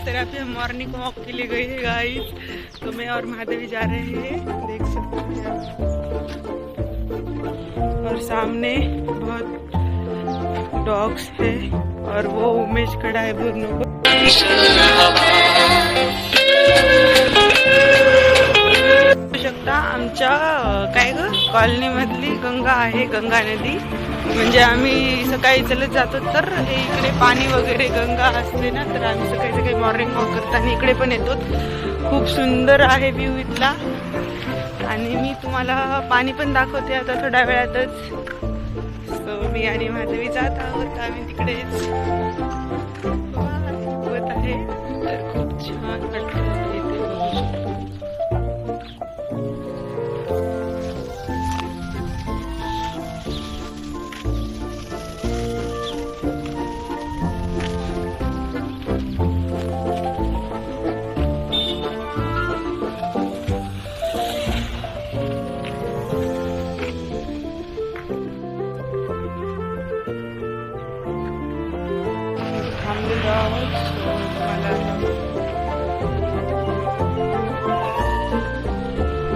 इस तरह पे हम morning walk के लिए गए हैं गाइस। तो मैं और महादेवी जा रहे हैं, देख सकते हैं आप। और सामने बहुत डॉग्स है और वो उमेश खड़ा है भरनों को। शकता आमच्या काय ग कॉलनी मधली गंगा आहे, गंगा नदी। म्हणजे आम्ही सकाळी चलत जातो तर हे इकडे पाणी वगैरे गंगा असते ना, तर आम्ही सकाळी सकाळी मॉर्निंग वॉक करताना इकडे पण येतो। खूप सुंदर आहे व्ह्यू इथला आणि मी तुम्हाला पाणी पण दाखवते आता थोड्या वेळातच। सो मी आणि महादेवी जात आहोत, आम्ही तिकडेच होत आहे, तर खूप छान वाटतं इथे बघू शकतो।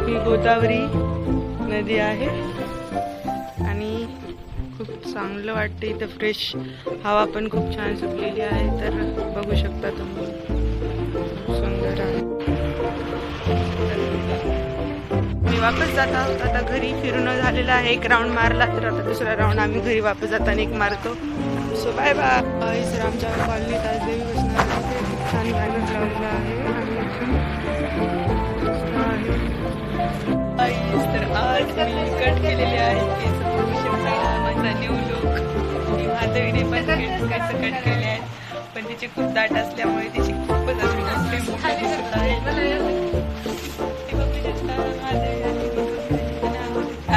ही गोदावरी नदी आहे आणि खूप चांगलं वाटते इथं, फ्रेश हवा पण खूप छान सुटलेली आहे, तर बघू शकता तुम्ही, सुंदर आहे। मी वापस जात आहोत आता घरी, फिरून झालेला आहे, एक राऊंड मारला तर आता दुसरा राऊंड आम्ही घरी वापस जाताना एक मारतो। So bye bye. सर आमच्या कॉलनीत आज देवी बसणार आहे, खूप छान बॅनर लावलेला आहे तर आज मी कट केलेले आहे केस, बघू शकता माझा न्यू लुक। मी महादेवीने पण केस कट केले आहेत, पण तिचे खूप दाट असल्यामुळे तिची खूपच अजून मोठे दिसत आहे।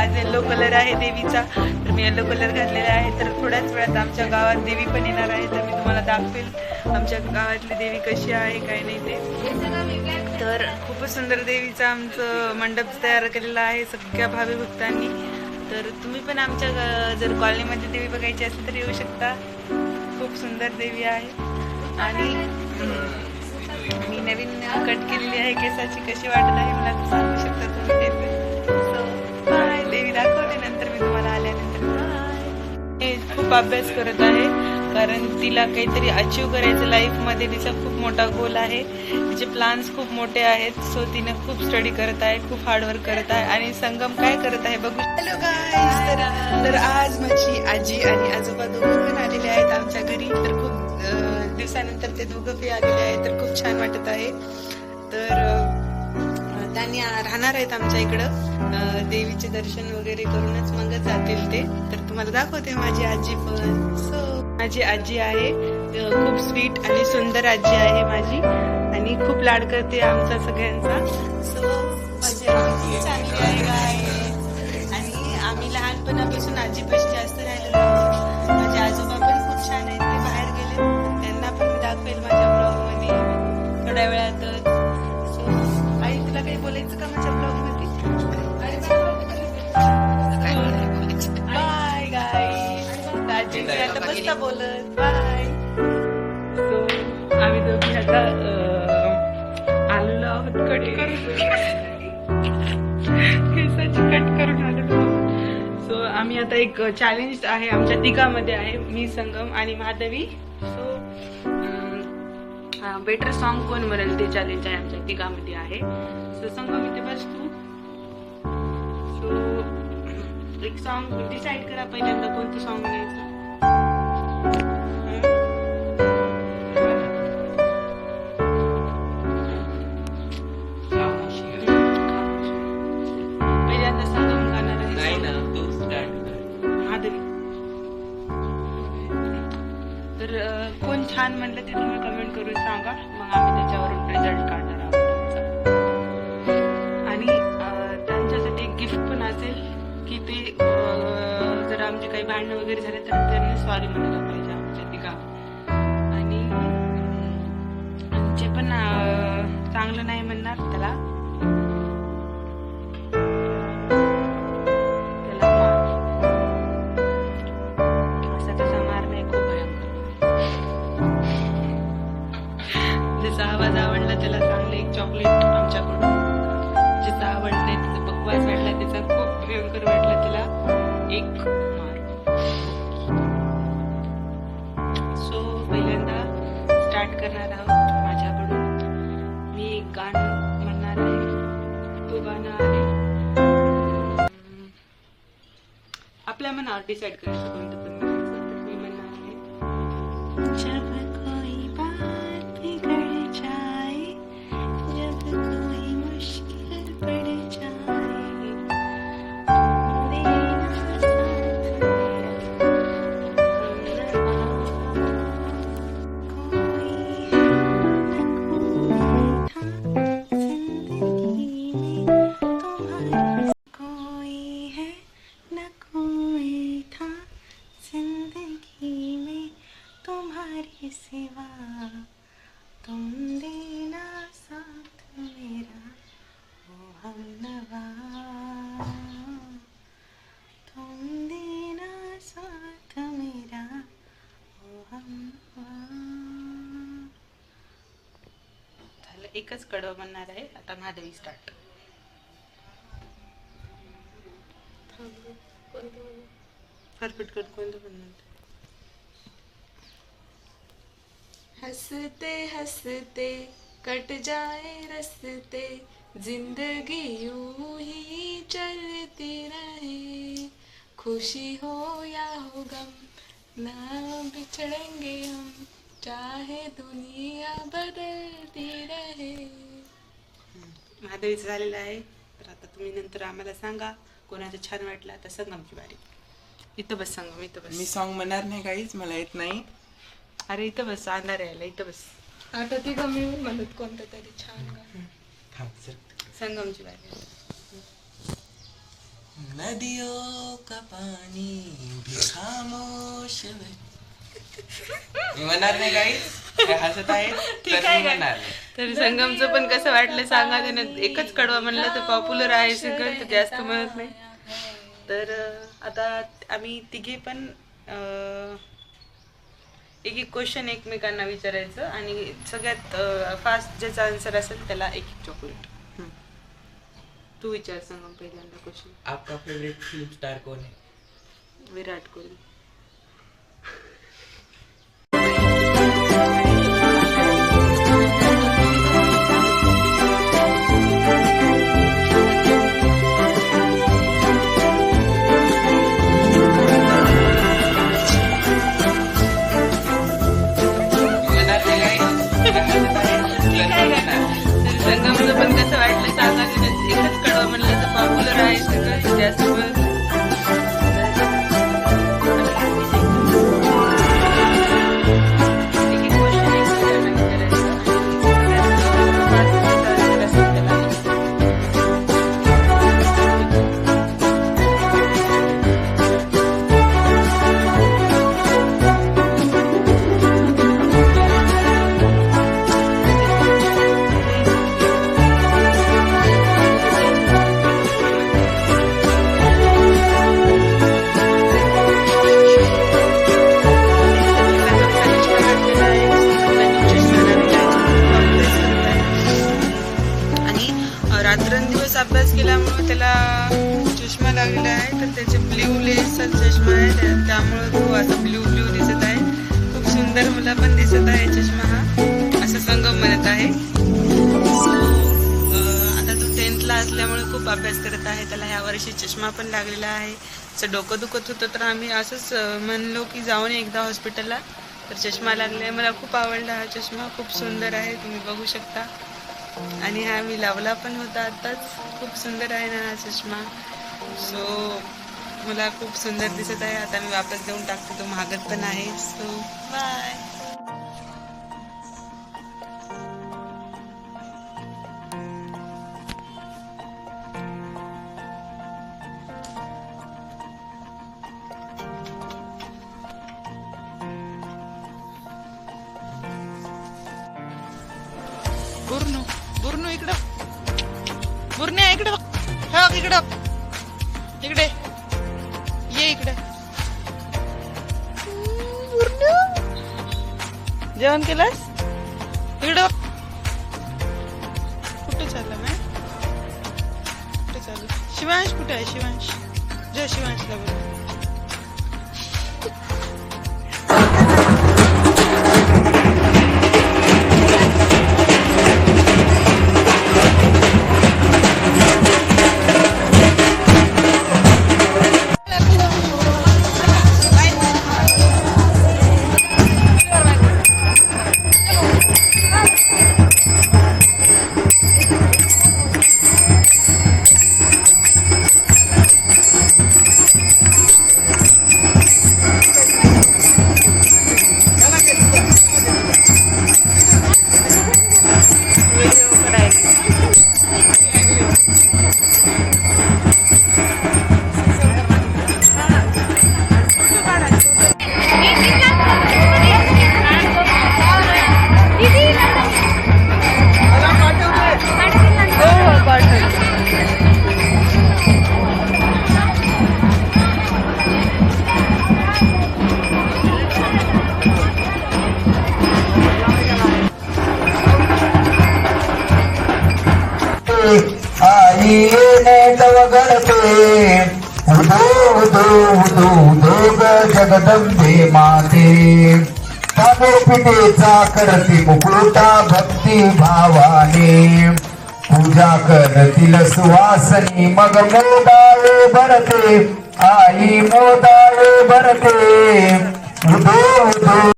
आज येल्लो कलर आहे देवीचा, तर मी येल्लो कलर घातलेला आहे। तर थोड्याच वेळात आमच्या गावात देवी पण येणार आहे, तर मी तुम्हाला दाखवेल आमच्या गावातली देवी कशी आहे काय नाही ते। तर खूपच सुंदर देवीचा आमचं मंडप तयार केलेला आहे सगळ्या भावी भक्तांनी। तर तुम्ही पण आमच्या जर कॉलनीमध्ये देवी बघायची असेल तर येऊ शकता, खूप सुंदर देवी आहे। आणि मी नवीन कट केलेली आहे केसाची, कशी वाटत आहे मला सांगू शकता तुम्ही ते पण। सो बाय, देवी दाखवते नंतर मी तुम्हाला आल्यानंतर। बाय। खूप अभ्यास करत आहे कारण तिला काहीतरी अचीव करायचं लाईफमध्ये, तिचा खूप मोठा गोल आहे, तिचे प्लॅन्स खूप मोठे आहेत। सो तिने खूप स्टडी करत आहे, खूप हार्डवर्क करत आहे। आणि संगम काय करत आहे बघू। हॅलो गाईज, तर आज माझी आजी आणि आजोबा दोघं पण आलेले आहेत आमच्या घरी, तर खूप दिवसानंतर ते दोघं पण आलेले आहेत, तर खूप छान वाटत आहे। तर त्यांनी राहणार आहेत आमच्या इकडं, देवीचे दर्शन वगैरे करूनच मग जातील ते। तर तुम्हाला दाखवते माझी आजी पण। सो माझी आजी आहे, खूप स्वीट आणि सुंदर आजी आहे माझी, आणि खूप लाड करते आमचा सगळ्यांचा। सो माझी आजी चांगली आहे गाय, आणि आम्ही लहानपणापासून आजीपाशी जास्त राहिलेलो आहोत। माझे आजोबा पण खूप छान आहेत, ते बाहेर गेले, त्यांना पण मी दाखवेल माझ्या ब्लॉगमध्ये थोड्या वेळातच। सो आई, तुला काही बोलायचं का माझ्या ब्लॉगमध्ये? बाय गाईज, आजी आता बसता बोलत बाय। सो आम्ही दोघी आता आलेलो आहोत कट करून, केसाची कट करून आलेलो आहोत। सो आम्ही आता एक चॅलेंज आहे आमच्या तिघामध्ये आहे, मी, संगम आणि महादेवी। सो बेटर सॉन्ग कोण म्हणेल ते चॅलेंज आहे आमच्या तिघामध्ये आहे। सो संगम इथे बस तू। सो एक सॉन्ग डिसाईड करा पहिल्यांदा कोणतं सॉन्ग घ्यायचं। पहिल्यांदा संगम गाणार आहे, नाही ना तू स्टार्ट कर महादेवी। तर कोण छान म्हणलं ते तुम्ही कमेंट करून सांगा, मग आम्ही त्याच्यावरून रिझल्ट काढणार आहोत आमचा। आणि त्यांच्यासाठी एक गिफ्ट पण असेल की ते जर आमचे काही भांडणं वगैरे झाले तर त्यांनी सॉरी म्हणायला पाहिजे आमच्या तिघा। आणि जे पण चांगलं नाही म्हणणार त्याला ज्याचा आवाज आवडला त्याला चांगलं एक चॉकलेट आमच्याकडून. ज्याचा आवडलाय त्याचा बकवास वाटला, त्याचा खूप भयंकर वाटला त्याला एक मार. सो पहिल्यांदा स्टार्ट करणार आहोत माझ्याकडून. मी एक गाणं म्हणणार आहे. तो गाणं आहे आपल्या मनावर डिसाईड करायचं कोणतं पण म्हणायचं. मी म्हणणार आहे जब कोई बात बिगड़ जाए, जब कोई मुश्किल पड़ जाए, देना साथ मेरा, कोई है न कोई था जिंदगी में तुम्हारे सिवा, तुम देना साथ मेरा ओ हमनवा, तुम देना साथ मेरा ओ हमनवा. झालं, एकच कडवं म्हणणार आहे आता. महादेवी स्टार्ट. परफेक्ट कट कोणतं म्हणणार. हंसते हंसते कट जाए रस्ते, जिंदगी यूं ही चलती रहे, खुशी हो या हो गम ना बिछड़ेंगे हम, चाहे दुनिया बदलती रहे. महादेवीचं झालेलं आहे. तर आता तुम्ही नंतर आम्हाला सांगा कोणाचं छान वाटलं. आता संगमची बारी. इथं बस संगम, इथं बस. मी सॉन्ग म्हणणार नाही काहीच, मला येत नाही. अरे इथं बस, अंधार यायला. इथं बस. आता ती कमी म्हणत कोणतं तरी छान गा. संगमची बारी. नदियों का पानी भी खामोश है. मी म्हणणार नाही काहीच, हसत आहे तर मी म्हणणार नाही. तर संगमचं पण कसं वाटलं सांगा. त्यानं एकच कडवा म्हणलं तर पॉप्युलर आहे सगळं, तर जास्त म्हणत नाही. तर आता आम्ही तिघे पण एक एक क्वेश्चन एकमेकांना विचारायचं आणि सगळ्यात फास्ट ज्याचा आन्सर असेल त्याला एक एक चॉकलेट. तू विचार संगम पहिल्यांदा क्वेश्चन. आपका फेवरेट फिल्म स्टार कौन है? विराट कोहली. संगमचं पण कसं वाटलं सांगा. एकच कडवा म्हणलं तर पॉप्युलर आहे सगळं जास्त. रात्रंदिवस अभ्यास केल्यामुळे त्याला चष्मा लागलेला आहे. तर त्याचे ब्ल्यू लेन्सचा चष्मा आहे, त्यामुळे तो असं ब्ल्यू ब्ल्यू दिसत आहे. खूप सुंदर मला पण दिसत आहे चष्मा हा, असं संगम म्हणत आहे. आता तो 10th ला असल्यामुळे खूप अभ्यास करत आहे. त्याला ह्या वर्षी चष्मा पण लागलेला आहे. त्याचं डोकं दुखत होतं तर आम्ही असंच म्हणलो की जाऊन एकदा हॉस्पिटलला. तर चष्मा लागलाय. मला खूप आवडला हा चष्मा, खूप सुंदर आहे, तुम्ही बघू शकता. आणि हा मी लावला पण होता आताच. खूप सुंदर आहे ना हा चष्मा. सो मला खूप सुंदर दिसत आहे. आता मी वापस देऊन टाकते, तो महागत पण आहे. So bye. बुरनू इकडं, बुरण्या इकडं, हा इकडं, इकडे ये इकडे. बुरनू जेवण केलंस? इकडं कुठे आहे शिवांश? जय शिवांशला बोल. आई नेट वगळते उदो उदो उदो उदो ग जगदंबे माते तांदूळ पिठेचा करते मुकुटा भक्ती भावाने पूजा करतील सुवासनी मग मोदाळे भरते आई मोदाळे भरते उदो उदो